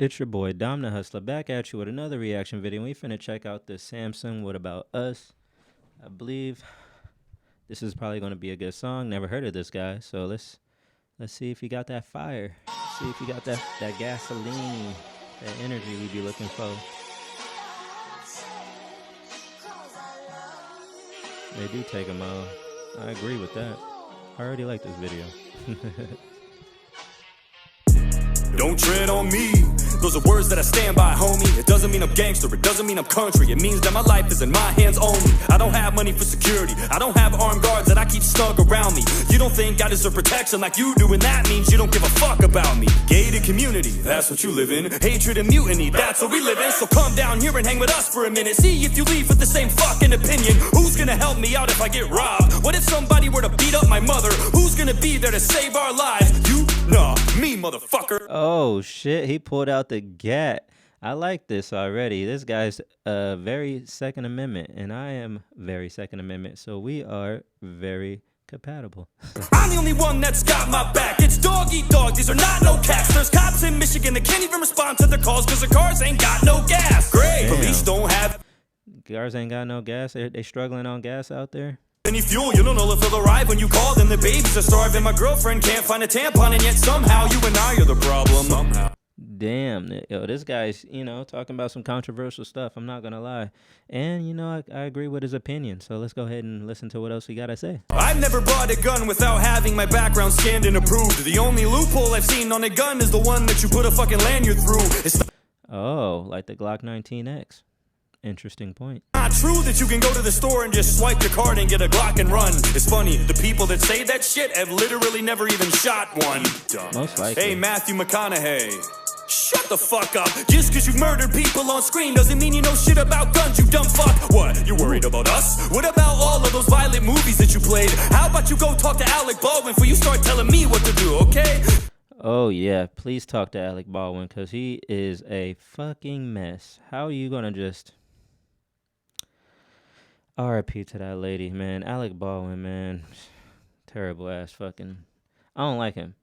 It's your boy Dom the Hustler back at you with another reaction video. We finna check out this Samsung What About Us. I believe this is probably gonna be a good song. Never heard of this guy, so let's see if he got that fire. See if he got that gasoline, that energy we be looking for. They do take him out. I agree with that. I already like this video. Don't tread on me. Those are words that I stand by, homie. It doesn't mean I'm gangster, it doesn't mean I'm country. It means that my life is in my hands only. I don't have money for security, I don't have armed guards that I keep snug around me. You don't think I deserve protection like you do, and that means you don't give a fuck about me. Gated community, that's what you live in. Hatred and mutiny, that's what we live in. So come down here and hang with us for a minute. See if you leave with the same fucking opinion. Who's gonna help me out if I get robbed? What if somebody were to beat up my mother? Who's gonna be there to save our lives? You? Nah, me, motherfucker. Oh shit, he pulled out the gat. I like this already. This guy's very Second Amendment, and I am very Second Amendment, so we are very compatible. I'm the only one that's got my back. It's dog eat dog, these are not no cats. There's cops in Michigan that can't even respond to their calls because their cars ain't got no gas. Great. Damn. Police don't have Cars ain't got no gas. They struggling on gas out there. any fuel. You don't know if they'll arrive when you call them. The babies are starving. My girlfriend can't find a tampon, and yet somehow you and I are the problem. Somehow. Damn, yo, this guy's, talking about some controversial stuff. I'm not gonna lie. And, I agree with his opinion. So let's go ahead and listen to what else he gotta say. I've never bought a gun without having my background scanned and approved. The only loophole I've seen on a gun is the one that you put a fucking lanyard through. It's Oh, like the Glock 19X. Interesting point. not true that you can go to the store and just swipe your card and get a Glock and run. It's funny, the people that say that shit have literally never even shot one. Most likely. Hey, Matthew McConaughey. Shut the fuck up. Just cause you murdered people on screen doesn't mean you know shit about guns, you dumb fuck. What, you worried about us? What about all of those violent movies that you played? How about you go talk to Alec Baldwin before you start telling me what to do, okay? Oh, yeah. Please talk to Alec Baldwin, because he is a fucking mess. How are you gonna just... RIP to that lady, man. Alec Baldwin, man. Terrible ass fucking... I don't like him.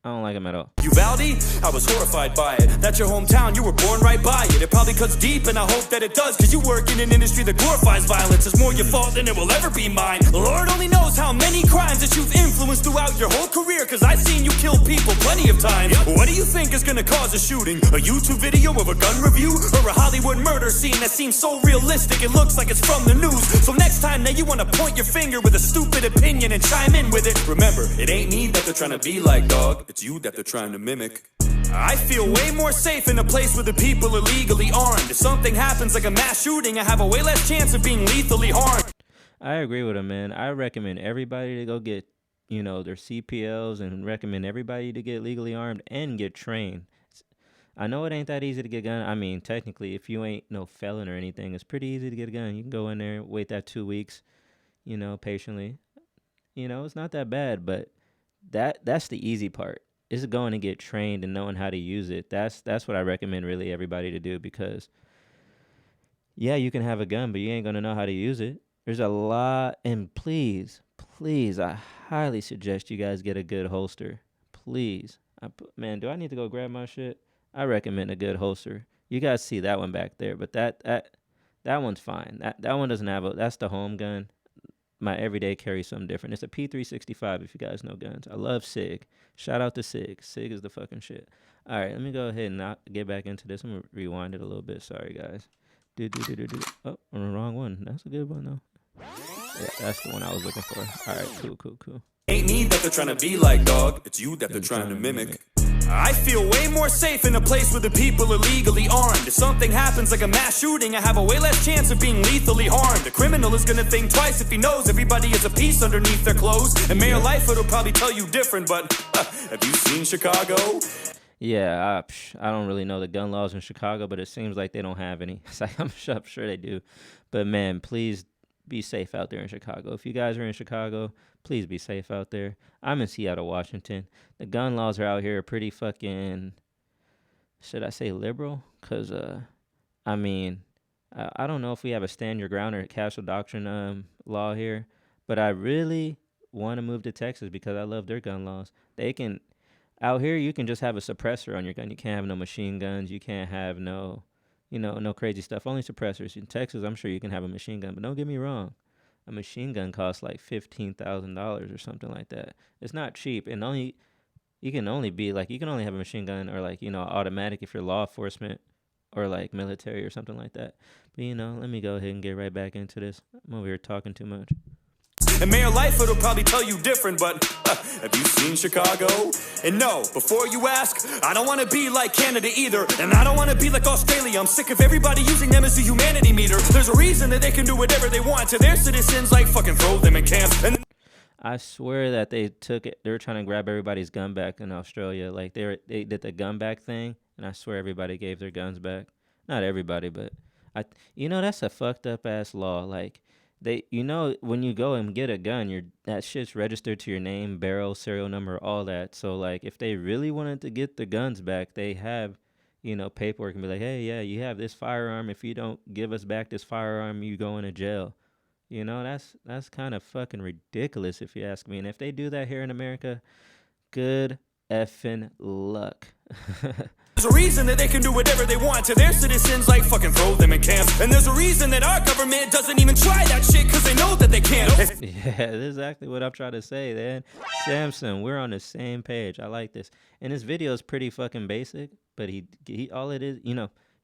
I don't like him at all. Uvalde, I was horrified by it. That's your hometown, you were born right by it. It probably cuts deep, and I hope that it does, cause you work in an industry that glorifies violence. It's more your fault than it will ever be mine. Lord only knows how many crimes that you've influenced throughout your whole career, cause I've seen you kill people plenty of times. What do you think is gonna cause a shooting? A YouTube video of a gun review? Or a Hollywood murder scene that seems so realistic it looks like it's from the news? So next time that you wanna point your finger with a stupid opinion and chime in with it, remember, it ain't me that they're trying to be like, dog. It's you that they're trying to mimic. I feel way more safe in a place where the people are legally armed. If something happens like a mass shooting, I have a way less chance of being lethally harmed. I agree with him, man. I recommend everybody to go get, their CPLs, and recommend everybody to get legally armed and get trained. I know it ain't that easy to get a gun. I mean, technically, if you ain't no felon or anything, it's pretty easy to get a gun. You can go in there, wait that 2 weeks, patiently. It's not that bad, but that's the easy part. Is going to get trained and knowing how to use it. That's what I recommend really everybody to do, because yeah, you can have a gun, but you ain't gonna know how to use it. There's a lot, and please, I highly suggest you guys get a good holster. Please. Man, do I need to go grab my shit? I recommend a good holster. You guys see that one back there, but that one's fine. That one doesn't have that's the home gun. My everyday carry something different. It's a P365 if you guys know guns. I love SIG. Shout out to SIG. SIG is the fucking shit. All right, let me go ahead and not get back into this. I'm going to rewind it a little bit. Sorry, guys. Oh, on the wrong one. That's a good one, though. Yeah, that's the one I was looking for. All right, cool. Ain't me that they're trying to be like, dog. It's you that they're trying to mimic. I feel way more safe in a place where the people are legally armed. If something happens like a mass shooting, I have a way less chance of being lethally harmed. The criminal is gonna think twice if he knows everybody is a piece underneath their clothes. And Mayor Lightfoot will probably tell you different, but have you seen Chicago? Yeah, I don't really know the gun laws in Chicago, but it seems like they don't have any. I'm sure they do. But man, please be safe out there in Chicago. If you guys are in Chicago, please be safe out there. I'm in Seattle, Washington. The gun laws are out here pretty fucking, should I say liberal? Because, I don't know if we have a stand your ground or castle doctrine law here, but I really want to move to Texas because I love their gun laws. Out here, you can just have a suppressor on your gun. You can't have no machine guns. You can't have no crazy stuff. Only suppressors. In Texas, I'm sure you can have a machine gun. But don't get me wrong, a machine gun costs like $15,000 or something like that. It's not cheap, and only you can only have a machine gun or like automatic if you're law enforcement or like military or something like that. But let me go ahead and get right back into this. I'm over here talking too much. And Mayor Lightfoot will probably tell you different, but have you seen Chicago? And no, before you ask, I don't want to be like Canada either, and I don't want to be like Australia. I'm sick of everybody using them as a humanity meter. There's a reason that they can do whatever they want to their citizens, like fucking throw them in camps. And I swear that they took it. They were trying to grab everybody's gun back in Australia. Like they did the gun back thing, and I swear everybody gave their guns back. Not everybody, but that's a fucked up ass law. Like when you go and get a gun, that shit's registered to your name, barrel, serial number, all that. So like if they really wanted to get the guns back, they have paperwork and be like, hey, yeah, you have this firearm. If you don't give us back this firearm, you go into jail. That's kind of fucking ridiculous if you ask me. And if they do that here in America, good effing luck. there's a reason that they can do whatever they want to their citizens, like fucking throw them in camps. And there's a reason that our government doesn't even try that shit, because they know that they can't. Yeah, that's exactly what I'm trying to say, man. Samson, we're on the same page. I like this. And this video is pretty fucking basic, but he all it is,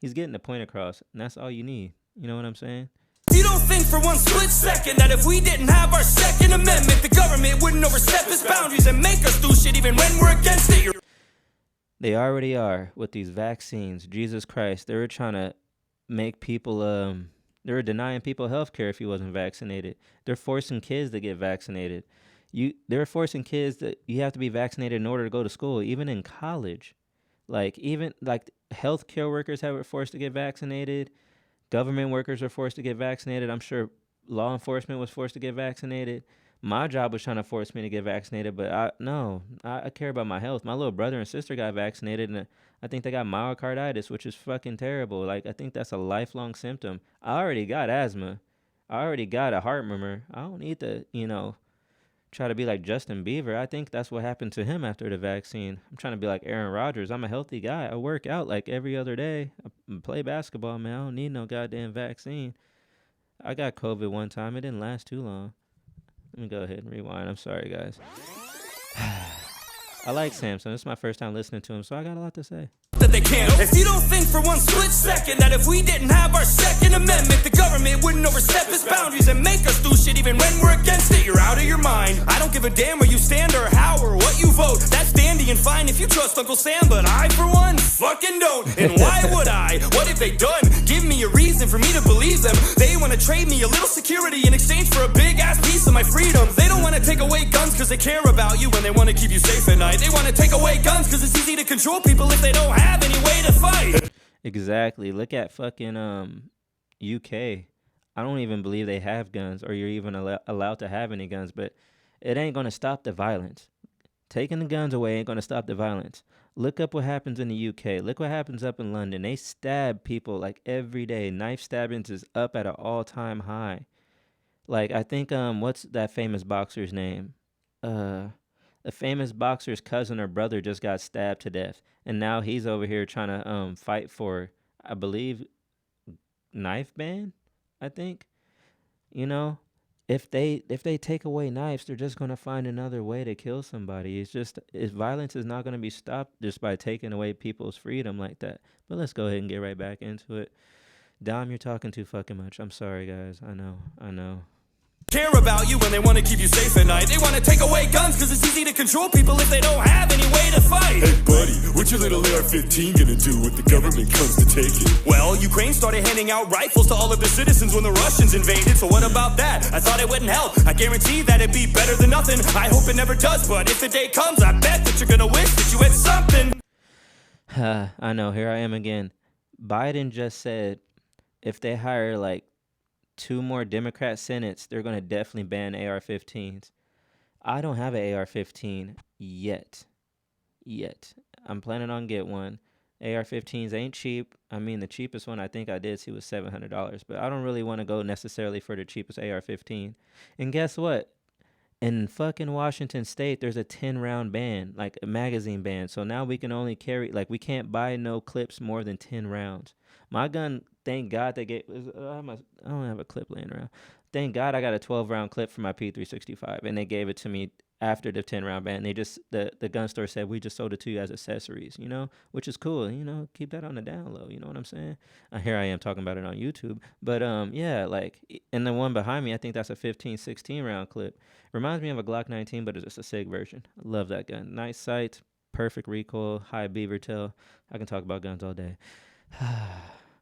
he's getting the point across, and that's all you need. You know what I'm saying? You don't think for one split second that if we didn't have our Second Amendment, the government wouldn't overstep its boundaries and make us do shit even when we're against it? They already are with these vaccines. Jesus Christ, they were trying to make people, they were denying people health care if you wasn't vaccinated. They're forcing kids to get vaccinated. They're forcing kids that you have to be vaccinated in order to go to school, even in college. Even healthcare workers were forced to get vaccinated. Government workers are forced to get vaccinated. I'm sure law enforcement was forced to get vaccinated. My job was trying to force me to get vaccinated, but I care about my health. My little brother and sister got vaccinated, and I think they got myocarditis, which is fucking terrible. I think that's a lifelong symptom. I already got asthma. I already got a heart murmur. I don't need to, try to be like Justin Bieber. I think that's what happened to him after the vaccine. I'm trying to be like Aaron Rodgers. I'm a healthy guy. I work out like every other day. I play basketball, man. I don't need no goddamn vaccine. I got COVID one time. It didn't last too long. Let me go ahead and rewind. I'm sorry, guys. I like Samson. This is my first time listening to him, so I got a lot to say. That they can't. If you don't think for one split second that if we didn't have our Second Amendment, the government wouldn't overstep its boundaries and make us do shit even when we're against it, you're out of your mind. I don't give a damn where you stand or how or what you vote. That's dandy and fine if you trust Uncle Sam, but I, for one, fucking don't. And why would I? What have they done? Give me a reason for me to believe them. They want to trade me a little security in exchange for a big ass piece of my freedom. They don't want to take away guns because they care about you and they want to keep you safe at night. They want to take away guns because it's easy to control people if they don't have any way to fight. Exactly. Look at fucking UK. I don't even believe they have guns or you're even allowed to have any guns, but it ain't going to stop the violence. Taking the guns away ain't going to stop the violence. Look up what happens in the UK. Look what happens up in London. They stab people like every day. Knife stabbings is up at an all-time high. I think what's that famous boxer's name? A famous boxer's cousin or brother just got stabbed to death, and now he's over here trying to fight for, I believe, knife ban. I think, if they take away knives, they're just gonna find another way to kill somebody. Violence is not gonna be stopped just by taking away people's freedom like that. But let's go ahead and get right back into it. Dom, you're talking too fucking much. I'm sorry, guys. I know. Care about you and they want to keep you safe at night. They want to take away guns because it's easy to control people if they don't have any way to fight. Hey buddy, what your little AR-15 gonna do when the government comes to take it? Well, Ukraine started handing out rifles to all of their citizens when the Russians invaded, so what about that? I thought it wouldn't help. I guarantee that it'd be better than nothing. I hope it never does, but if the day comes, I bet that you're gonna wish that you had something. I know, here I am again. Biden just said if they hire 2 more Democrat senates, they're going to definitely ban AR-15s. I don't have an AR-15 yet. I'm planning on get one. AR-15s ain't cheap. I mean, the cheapest one I think I did see was $700, but I don't really want to go necessarily for the cheapest AR-15. And guess what? In fucking Washington State, there's a 10 round ban, like a magazine ban. So now we can only carry, like, we can't buy no clips more than 10 rounds. My gun, thank God they gave. I don't have a clip laying around. Thank God I got a 12 round clip for my P365, and they gave it to me after the 10 round ban. They just the gun store said we just sold it to you as accessories, which is cool. Keep that on the down low. You know what I'm saying? Here I am talking about it on YouTube, but yeah, like, and the one behind me, I think that's a 15, 16 round clip. Reminds me of a Glock 19, but it's just a SIG version. I love that gun. Nice sight, perfect recoil, high beaver tail. I can talk about guns all day.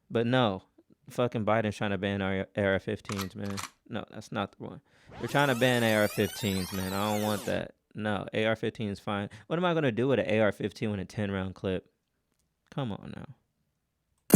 But no, fucking Biden's trying to ban our AR-15s, man. No, that's not the one. They're trying to ban AR-15s, man. I don't want that. No, AR-15 is fine. What am I going to do with an AR-15 with a 10 round clip? Come on now.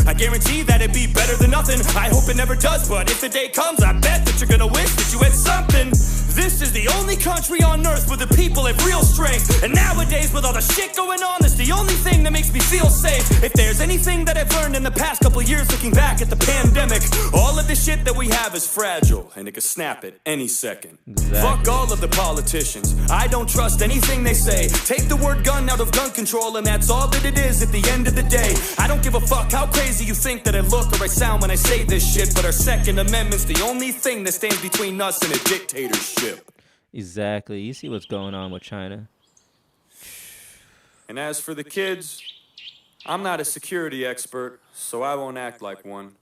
I guarantee that it'd be better than nothing. I hope it never does, but if the day comes, I bet that you're gonna wish that you had something. This is the only country on earth where the people have real strength. And nowadays, with all the shit going on, it's the only thing that makes me feel safe. If there's anything that I've learned in the past couple years looking back at the pandemic, all of the shit that we have is fragile, and it could snap at any second. Exactly. Fuck all of the politicians. I don't trust anything they say. Take the word gun out of gun control, and that's all that it is at the end of the day. I don't give a fuck how crazy you think that I look or I sound when I say this shit, but our Second Amendment's the only thing that stands between us and a dictatorship. Exactly. You see what's going on with China. And as for the kids, I'm not a security expert, so I won't act like one.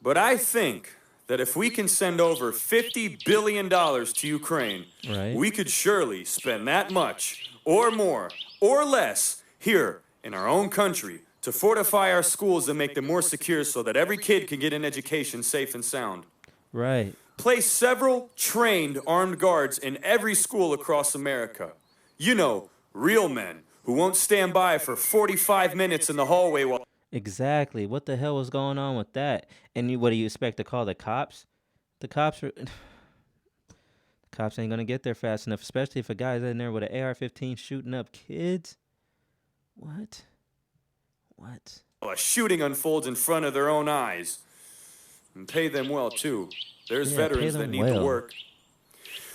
But I think that if we can send over $50 billion to Ukraine, Right. we could surely spend that much, or more, or less, here in our own country to fortify our schools and make them more secure so that every kid can get an education safe and sound. Right. Place several trained armed guards in every school across America. You know, real men who won't stand by for 45 minutes in the hallway while... Exactly. What the hell was going on with that? And what do you expect to call the cops? The cops are... the cops ain't going to get there fast enough, especially if a guy's in there with an AR-15 shooting up kids. What? A shooting unfolds in front of their own eyes. And pay them well, too. There's Yeah, pay veterans that them need the well. work.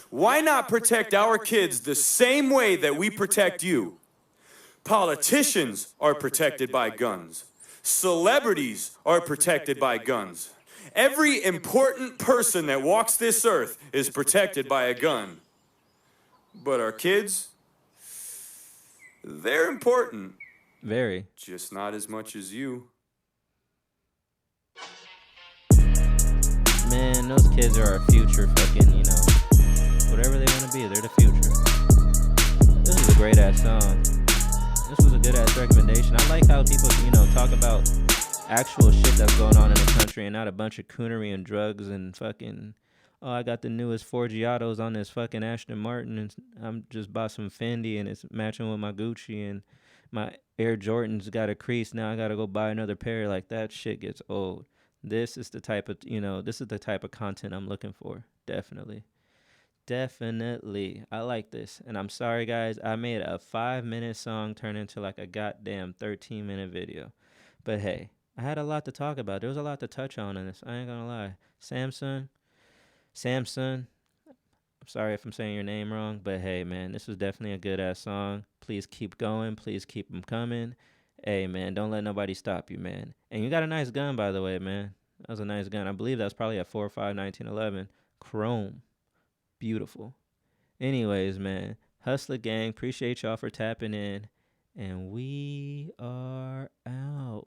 Why not protect our kids the same way that we protect you? Politicians are protected by guns. Celebrities are protected by guns. Every important person that walks this earth is protected by a gun. But our kids, they're important. Very. Just not as much as you. Man, those kids are our future fucking, whatever they want to be, they're the future. This is a great ass song. This was a good ass recommendation. I like how people, talk about actual shit that's going on in the country and not a bunch of coonery and drugs and fucking, oh, I got the newest Forgiatos on this fucking Aston Martin and I'm just bought some Fendi and it's matching with my Gucci and my Air Jordans got a crease. Now I got to go buy another pair. Like, that shit gets old. This is the type of, this is the type of content I'm looking for. Definitely. I like this. And I'm sorry, guys. I made a 5-minute song turn into like a goddamn 13-minute video. But hey, I had a lot to talk about. There was a lot to touch on in this. I ain't gonna lie. Samson. I'm sorry if I'm saying your name wrong, but hey, man, this was definitely a good-ass song. Please keep going. Please keep them coming. Hey, man, don't let nobody stop you, man. And you got a nice gun, by the way, man. That was a nice gun. I believe that was probably a 4.5 1911. Chrome. Beautiful. Anyways, man, Hustler Gang, appreciate y'all for tapping in. And we are